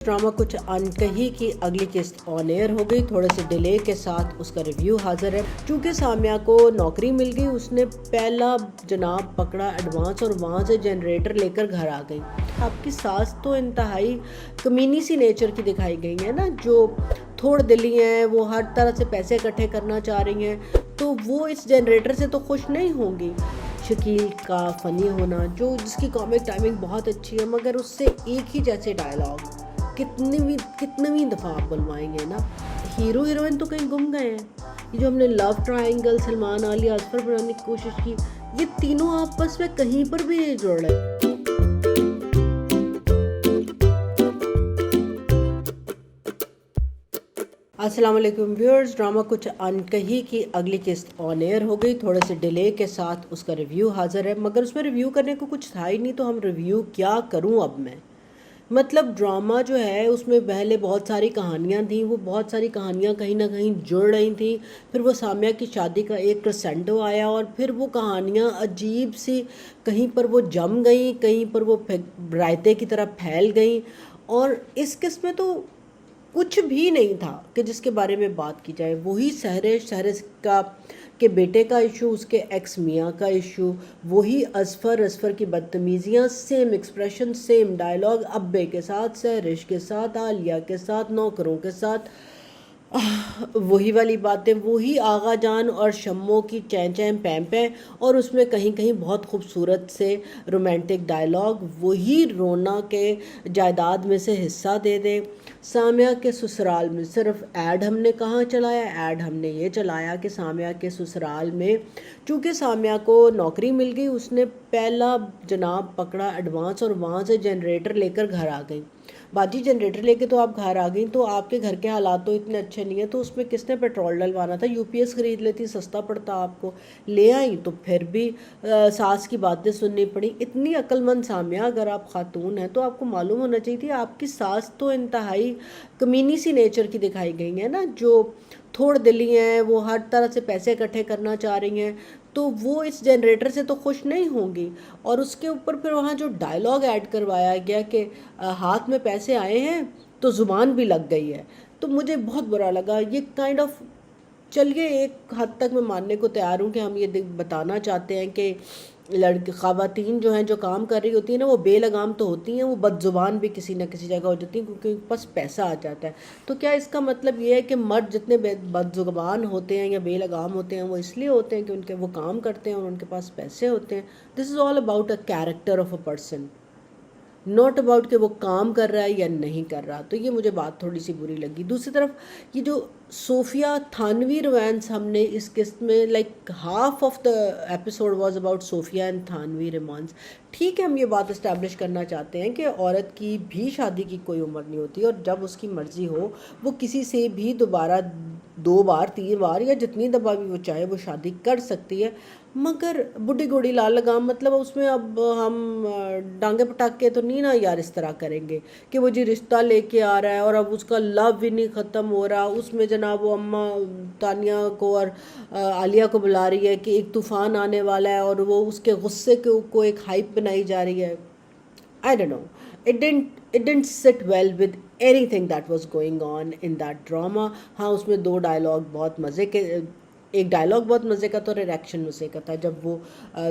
Drama कुछ अनकही की अगली किस्त ऑन एयर हो गई, थोड़े से डिले के साथ उसका रिव्यू हाजिर है। चूँकि सामिया को नौकरी मिल गई, उसने पहला जनाब पकड़ा एडवांस और वहाँ से जनरेटर लेकर घर आ गई। आपकी सास तो इंतहाई कमीनी सी नेचर की दिखाई गई है ना, जो थोड़ दिली हैं, वो हर तरह से पैसे इकट्ठे करना चाह रही हैं, तो वो इस जनरेटर से तो खुश नहीं होंगी। शकील का फ़नी होना, जो जिसकी कॉमिक टाइमिंग बहुत अच्छी है, मगर उससे एक ही जैसे डायलॉग कितनी दफ़ा आप बुलवाएंगे ना। हीरो हीरोइन तो कहीं गुम गए हैं। ये जो हमने लव ट्रायंगल सलमान आलिया असफर बनाने की कोशिश की, ये तीनों आपस में कहीं पर भी नहीं जुड़ रहे। अस्सलाम वालेकुम व्यूअर्स, ड्रामा कुछ अनकही की अगली किस्त ऑन एयर हो गई, थोड़े से डिले के साथ उसका रिव्यू हाजिर है। मगर उसमें रिव्यू करने को कुछ था ही नहीं, तो हम रिव्यू क्या करूं अब मैं। मतलब ड्रामा जो है उसमें पहले बहुत सारी कहानियाँ थीं, वो बहुत सारी कहानियाँ कहीं ना कहीं जुड़ रही थी। फिर वो सामिया की शादी का एक क्रेसेंडो आया और फिर वो कहानियाँ अजीब सी कहीं पर वो जम गई, कहीं पर वो रायते की तरह फैल गई। और इस किस्म में तो कुछ भी नहीं था कि जिसके बारे में बात की जाए। वही सहरे का के बेटे का इशू, उसके एक्स मियाँ का इशू, वही असफर की बदतमीज़ियाँ, सेम एक्सप्रेशन, सेम डायलॉग, अब्बे के साथ, सहरिश के साथ, आलिया के साथ, नौकरों के साथ, वही वाली बातें, वही आगा जान और शम्मो की चैं चैं पैं पैं, और उसमें कहीं कहीं बहुत खूबसूरत से रोमांटिक डायलॉग, वही रोना के जायदाद में से हिस्सा दे दे। सामिया के ससुराल में सिर्फ ऐड हमने कहाँ चलाया, ऐड हमने ये चलाया कि सामिया के ससुराल में चूँकि सामिया को नौकरी मिल गई, उसने पहला जनाब पकड़ा एडवांस और वहाँ से जनरेटर लेकर घर आ गई। बाजी जनरेटर लेके तो आप घर आ गई, तो आपके घर के हालात तो इतने अच्छे नहीं है, तो उसमें किसने पेट्रोल डलवाना था। यूपीएस खरीद लेती, सस्ता पड़ता आपको। ले आई तो फिर भी सास की बातें सुननी पड़ी। इतनी अक्लमंद सामिया अगर आप खातून हैं तो आपको मालूम होना चाहिए थी। आपकी सास तो इंतहाई कमीनी सी नेचर की दिखाई गई है ना, जो थोड़ दिली हैं, वो हर तरह से पैसे इकट्ठे करना चाह रही हैं, तो वो इस जनरेटर से तो खुश नहीं होंगी। और उसके ऊपर फिर वहाँ जो डायलॉग ऐड करवाया गया कि हाथ में पैसे आए हैं तो ज़ुबान भी लग गई है, तो मुझे बहुत बुरा लगा। ये काइंड ऑफ, चलिए एक हद तक मैं मानने को तैयार हूँ कि हम ये बताना चाहते हैं कि लड़की ख़वातीन जो हैं, जो काम कर रही होती हैं ना, वो बेलगाम तो होती हैं, वो बदज़ुबान भी किसी न किसी जगह हो जाती हैं, क्योंकि बस पैसा आ जाता है। तो क्या इसका मतलब ये है कि मर्द जितने बदज़ुबान होते हैं या बेलगाम होते हैं, वो इसलिए होते हैं कि उनके वो काम करते हैं और उनके पास पैसे होते हैं। This is all about a character of a person, not about कि वो काम कर रहा है या नहीं कर रहा। तो ये मुझे बात थोड़ी सी बुरी लगी। दूसरी तरफ ये जो सोफिया थानवी रोमांस हमने इस किस्त में, like half of the episode was about Sofia and Thanvi romance. ठीक है, हम ये बात इस्टेब्लिश करना चाहते हैं कि औरत की भी शादी की कोई उम्र नहीं होती, और जब उसकी मर्ज़ी हो वो किसी से भी दोबारा 2 बार 3 बार या जितनी दफ़ा भी वो चाहे वो शादी कर सकती है। मगर बुढ़ी घोड़ी लाल लगाम, मतलब उसमें अब हम डांगे पटाखे तो नहीं ना यार इस तरह करेंगे कि वो जी रिश्ता लेके आ रहा है और अब उसका लव भी नहीं ख़त्म हो रहा। उसमें जनाब वो अम्मा तानिया को और आलिया को बुला रही है कि एक तूफ़ान आने वाला है, और वो उसके गुस्से को एक हाइप बनाई जा रही है। I don't know. It didn't sit well with anything that was going on in that drama. हाँ, उसमें 2 डायलॉग बहुत मज़े के, एक डायलॉग बहुत मज़े का था और रिएक्शन मज़े का था, जब वो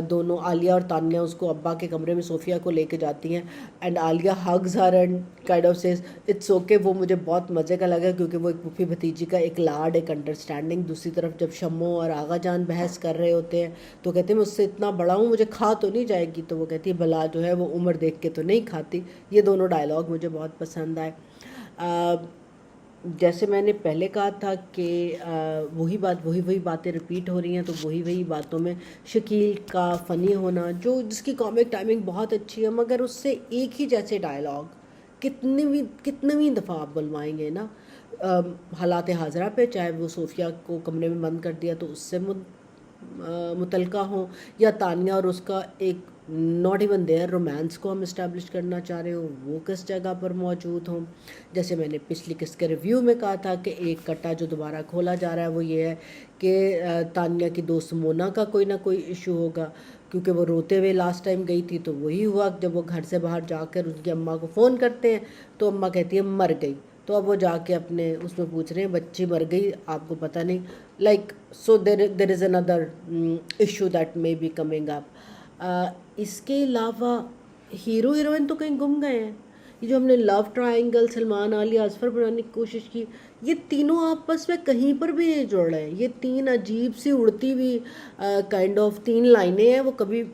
दोनों आलिया और तानिया उसको अब्बा के कमरे में सोफिया को लेके जाती हैं, and Alia hugs her and kind of says it's okay. वो मुझे बहुत मज़े का लगा, क्योंकि वो एक फूफी भतीजी का एक लाड, एक अंडरस्टैंडिंग। दूसरी तरफ जब शम्मो और आगा जान बहस कर रहे होते हैं, तो कहते हैं मुझसे इतना बड़ा हूँ, मुझे खा तो नहीं जाएगी, तो वो कहती है भला जो है वो उम्र देख के तो नहीं खाती। ये दोनों डायलॉग मुझे बहुत पसंद आए। जैसे मैंने पहले कहा था कि वही बातें रिपीट हो रही हैं, तो वही बातों में शकील का फ़नी होना, जो जिसकी कॉमिक टाइमिंग बहुत अच्छी है, मगर उससे एक ही जैसे डायलॉग कितनी दफ़ा आप बुलवाएंगे ना। हालात हाजरा पे, चाहे वो सोफिया को कमरे में बंद कर दिया तो उससे मुतलका हो, या तानिया और उसका एक नॉट इवन देयर रोमांस को हम इस्टेब्लिश करना चाह रहे हो, वो किस जगह पर मौजूद हों। जैसे मैंने पिछली किस्त के रिव्यू में कहा था कि एक कट्टा जो दोबारा खोला जा रहा है वो ये है कि तानिया की दोस्त मोना का कोई ना कोई इशू होगा, क्योंकि वो रोते हुए लास्ट टाइम गई थी तो वही हुआ, जब वो घर से बाहर जाकर उनकी अम्मा को फ़ोन करते हैं तो अम्मा कहती है मर गई, तो अब वो जाके अपने उसमें पूछ रहे हैं बच्ची मर गई आपको पता नहीं, like so there is another issue that may be coming up. इसके अलावा हीरो हीरोइन तो कहीं गुम गए हैं। ये जो हमने लव ट्रायंगल सलमान आलिया असफर बनाने की कोशिश की, ये तीनों आपस में कहीं पर भी नहीं जुड़ रहे हैं। ये तीन अजीब सी उड़ती हुई काइंड ऑफ तीन लाइनें हैं, वो कभी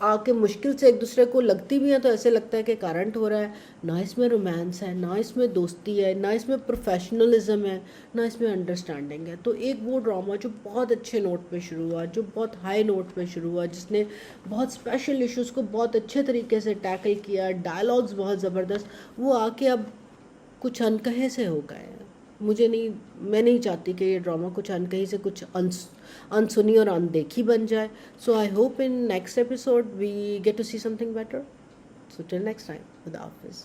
आके मुश्किल से एक दूसरे को लगती भी हैं तो ऐसे लगता है कि करंट हो रहा है। ना इसमें रोमांस है, ना इसमें दोस्ती है, ना इसमें प्रोफेशनलिज्म है, ना इसमें अंडरस्टैंडिंग है। तो एक वो ड्रामा जो बहुत अच्छे नोट पे शुरू हुआ, जो बहुत हाई नोट पे शुरू हुआ, जिसने बहुत स्पेशल इश्यूज़ को बहुत अच्छे तरीके से टैकल किया, डायलॉग्स बहुत ज़बरदस्त, वो आके अब कुछ अनकहे से हो गए हैं। मैं नहीं चाहती कि ये ड्रामा कुछ अनकही से कुछ अनसुनी और अनदेखी बन जाए। So I hope in next episode we get to see something better. So till next time, खुदा हाफिज़।